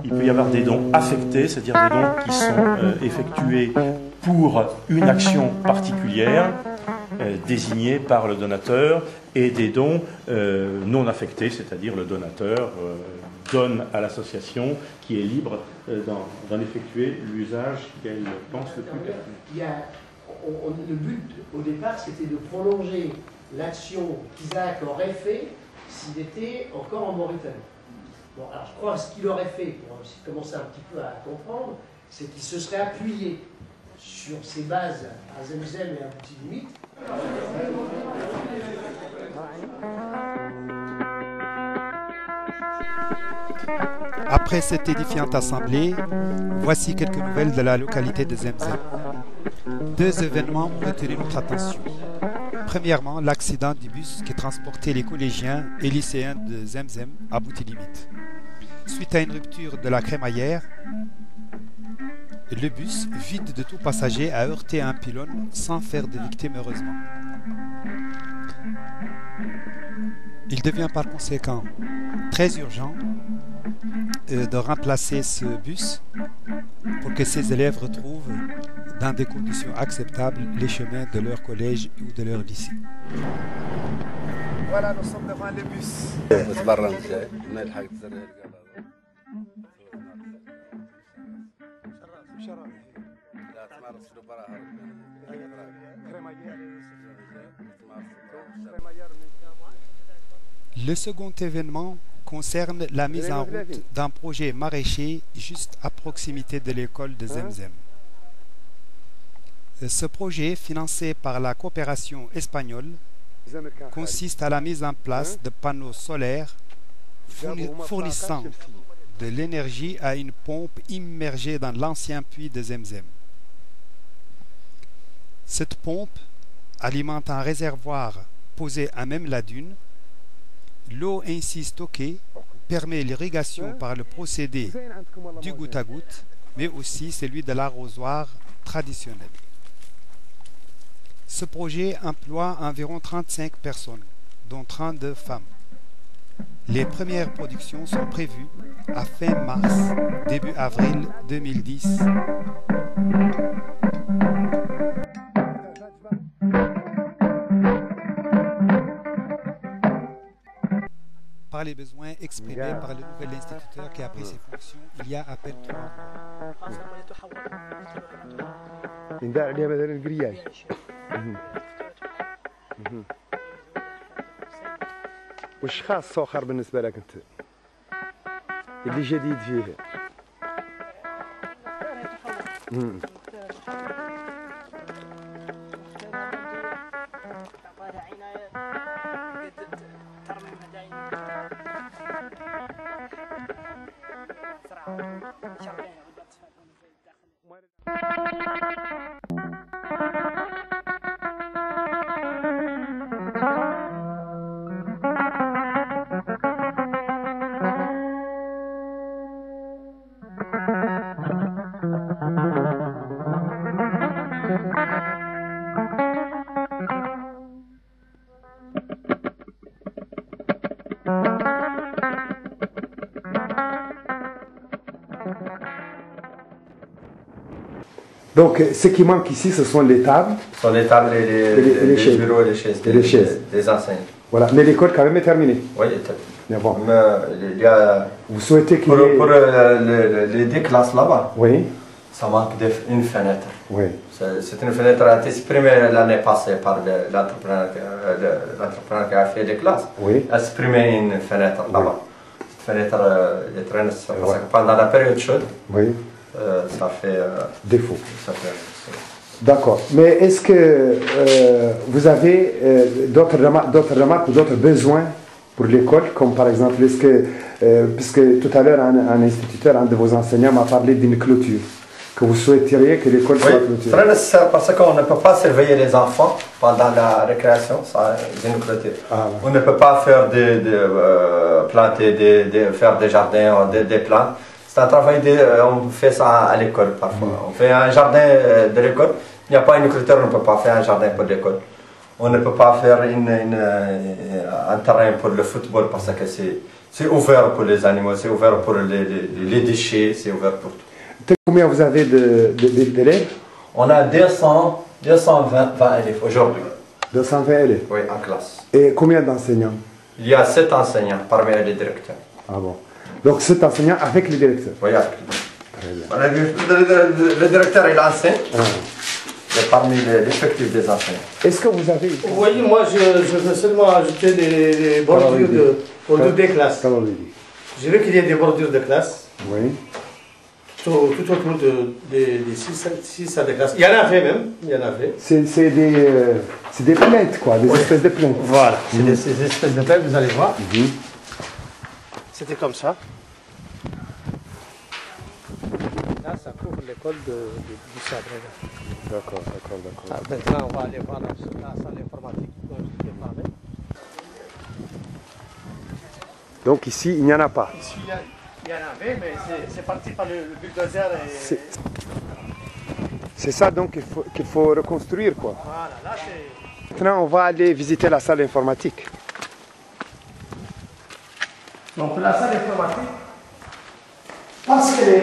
Il peut y avoir des dons affectés, c'est-à-dire des dons qui sont effectués pour une action particulière, désignée par le donateur, et des dons non affectés, c'est-à-dire le donateur donne à l'association qui est libre d'en effectuer l'usage qu'elle pense le plus pertinent. Le but au départ, c'était de prolonger l'action qu'Isaac aurait fait s'il était encore en Mauritanie. Bon, alors je crois que ce qu'il aurait fait, pour commencer un petit peu à comprendre, c'est qu'il se serait appuyé sur ses bases à Zemzem et à Boutilimite. Après cette édifiante assemblée, voici quelques nouvelles de la localité de Zemzem. Deux événements ont retenu notre attention. Premièrement, l'accident du bus qui transportait les collégiens et lycéens de Zemzem à Boutilimite. Suite à une rupture de la crémaillère, le bus, vide de tout passager, a heurté un pylône sans faire de victimes heureusement. Il devient par conséquent très urgent de remplacer ce bus pour que ces élèves retrouvent dans des conditions acceptables les chemins de leur collège ou de leur lycée. Voilà, nous sommes devant le bus. Le second événement concerne la mise en route d'un projet maraîcher juste à proximité de l'école de Zemzem. Ce projet, financé par la coopération espagnole, consiste à la mise en place de panneaux solaires fournissant de l'énergie à une pompe immergée dans l'ancien puits de Zemzem. Cette pompe alimente un réservoir posé à même la dune. L'eau ainsi stockée permet l'irrigation par le procédé du goutte à goutte, mais aussi celui de l'arrosoir traditionnel. Ce projet emploie environ 35 personnes, dont 32 femmes. Les premières productions sont prévues à fin mars, début avril 2010. Par les besoins exprimés par le nouvel instituteur qui a pris ses fonctions il y a à peine 3 mois. وش خاص آخر بالنسبة لك أنت؟ اللي جديد فيه؟ Donc, ce qui manque ici, ce sont les tables. Ce sont les tables, les chaises. Bureaux et les chaises. Les enseignes. Voilà, mais l'école quand même est terminée. Oui, elle est terminée. Mais bon. Il y a... Vous souhaitez qu'il y ait... Pour les deux classes là-bas, oui. Ça manque d'une fenêtre. Oui. C'est une fenêtre qui a été supprimée l'année passée par l'entrepreneur qui a fait les classes. Oui. A supprimé une fenêtre là-bas. Cette fenêtre est très nécessaire parce que pendant la période chaude, oui. Ça fait défaut. Ça fait, d'accord. Mais est-ce que vous avez d'autres remarques ou d'autres besoins pour l'école, comme par exemple, est-ce que, puisque tout à l'heure un instituteur, un de vos enseignants m'a parlé d'une clôture, que vous souhaiteriez que l'école soit clôturée? Très nécessaire parce qu'on ne peut pas surveiller les enfants pendant la récréation, ça c'est une clôture. Ah, ouais. On ne peut pas faire faire des jardins, des plantes. C'est un travail, on fait ça à l'école parfois. On fait un jardin de l'école, il n'y a pas une clôture, on ne peut pas faire un jardin pour l'école. On ne peut pas faire un terrain pour le football parce que C'est ouvert pour les animaux, c'est ouvert pour les déchets, c'est ouvert pour tout. Combien vous avez d'élèves? On a 220 élèves aujourd'hui. 220 élèves. Oui, en classe. Et combien d'enseignants? Il y a 7 enseignants parmi les directeurs. Ah bon. Donc 7 enseignants avec les directeurs. Oui, avec Très bien. voilà, le directeur, il enseigne. C'est parmi l'effectif des enseignants. Est-ce que vous avez... Oui, moi je veux seulement ajouter des bordures pour toutes les classes. Je veux qu'il y ait des bordures de classe. Oui. Tout autour des 6 salles de classe. Il y en avait même. Il y en avait. C'est des plaintes, quoi, des espèces de plaintes. Voilà, c'est des espèces de plaintes, vous allez voir. C'était comme ça. Là, ça couvre l'école du Sabre. D'accord. Maintenant, on va aller voir la salle informatique dont je vous ai parlé. Donc ici, il n'y en a pas. Ici, il y en avait, mais c'est parti par le bulldozer. C'est ça donc qu'il faut reconstruire, quoi. Voilà, là c'est... Maintenant, on va aller visiter la salle informatique. Donc la salle informatique, parce qu'elle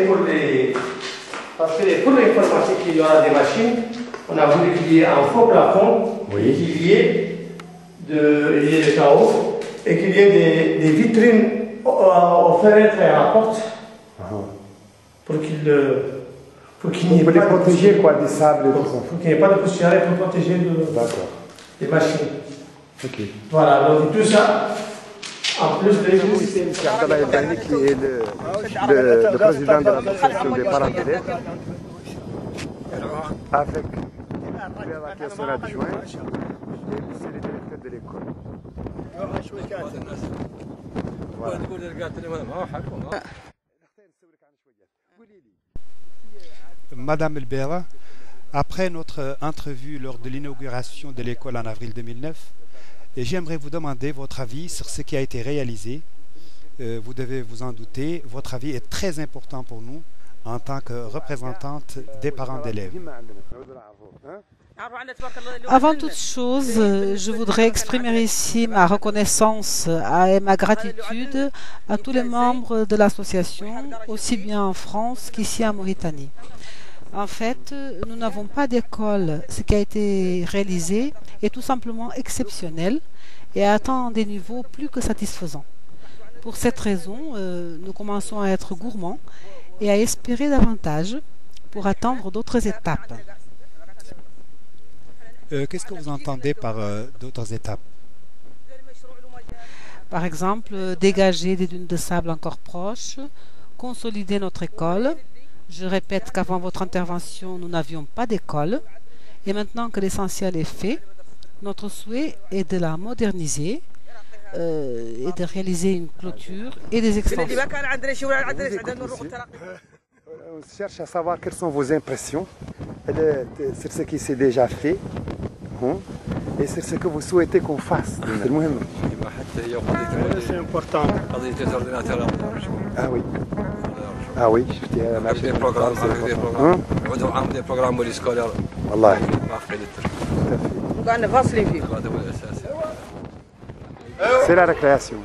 est pour l'informatique, il y aura des machines. On a voulu qu'il y ait un faux plafond, Oui. qu'il y ait de chaos, et qu'il y ait des vitrines aux fenêtres et à la porte, pour qu'il n'y ait Pour pas les protéger, quoi, des sables et tout ça. pour qu'il n'y ait pas de poussière et pour protéger D'accord. les machines. Ok. Voilà, donc tout ça, en plus de l'électricité. C'est Abdallah Eldani qui est le président de l'association des parents d'élèves. Avec la personne adjointe et c'est le directeur de l'école. Madame Elbera, après notre entrevue lors de l'inauguration de l'école en avril 2009, j'aimerais vous demander votre avis sur ce qui a été réalisé. Vous devez vous en douter, votre avis est très important pour nous en tant que représentante des parents d'élèves. Avant toute chose, je voudrais exprimer ici ma reconnaissance et ma gratitude à tous les membres de l'association, aussi bien en France qu'ici en Mauritanie. En fait, nous n'avons pas d'école. Ce qui a été réalisé est tout simplement exceptionnel et atteint des niveaux plus que satisfaisants. Pour cette raison, nous commençons à être gourmands et à espérer davantage pour atteindre d'autres étapes. Qu'est-ce que vous entendez par d'autres étapes? Par exemple, dégager des dunes de sable encore proches, consolider notre école. Je répète qu'avant votre intervention, nous n'avions pas d'école. Et maintenant que l'essentiel est fait, notre souhait est de la moderniser et de réaliser une clôture et des extensions. On cherche à savoir quelles sont vos impressions sur ce qui s'est déjà fait et sur ce que vous souhaitez qu'on fasse. C'est important. Ah oui. Ah oui. C'est la récréation.